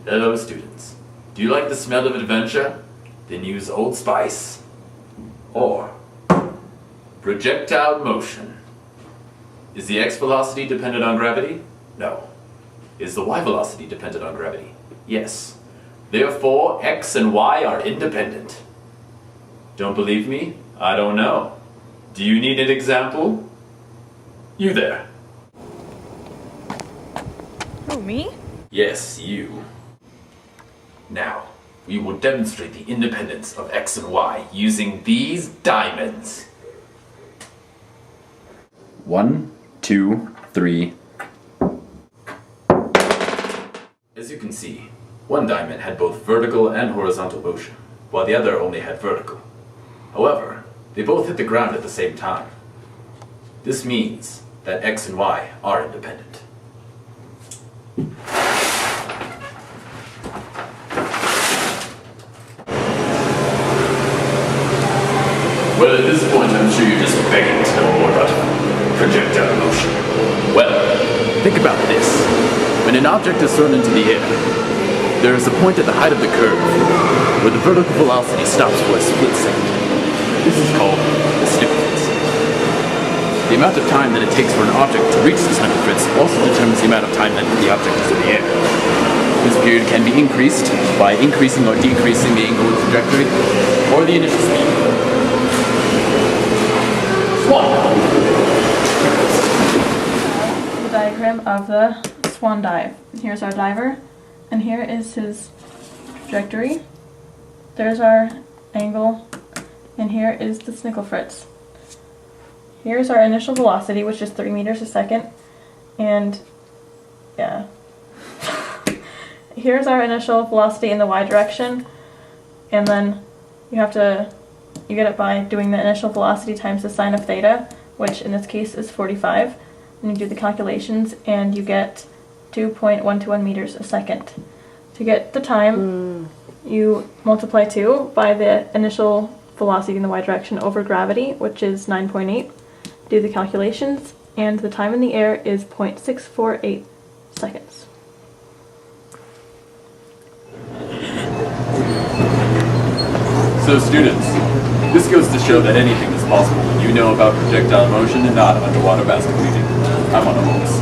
Hello, students. Do you like the smell of adventure? Then use Old Spice. Or projectile motion. Is the x velocity dependent on gravity? No. Is the y velocity dependent on gravity? Yes. Therefore, x and y are independent. Don't believe me? I don't know. Do you need an example? You there. Oh, me? Yes, you. Now, we will demonstrate the independence of x and y using these diamonds. 1, 2, 3. As you can see, one diamond had both vertical and horizontal motion, while the other only had vertical. However, they both hit the ground at the same time. This means that x and y are independent. Well, at this point, I'm sure you're just begging to know more about projectile motion. Well, think about this. When an object is thrown into the air, there is a point at the height of the curve where the vertical velocity stops for a split second. This is called the snickle fritz. The amount of time that it takes for an object to reach the snickle fritz also determines the amount of time that the object is in the air. This period can be increased by increasing or decreasing the angle of trajectory or the initial speed. Swan! The diagram of the swan dive. Here's our diver, and here is his trajectory. There's our angle, and here is the snickle fritz. Here's our initial velocity, which is 3 meters a second, and yeah. Here's our initial velocity in the y direction, and then you get it by doing the initial velocity times the sine of theta, which in this case is 45. And you do the calculations, and you get 2.121 meters a second. To get the time, you multiply 2 by the initial velocity in the y direction over gravity, which is 9.8. Do the calculations, and the time in the air is 0.648 seconds. So students, this goes to show that anything is possible when you know about projectile motion and not underwater basket weaving. I'm on a horse.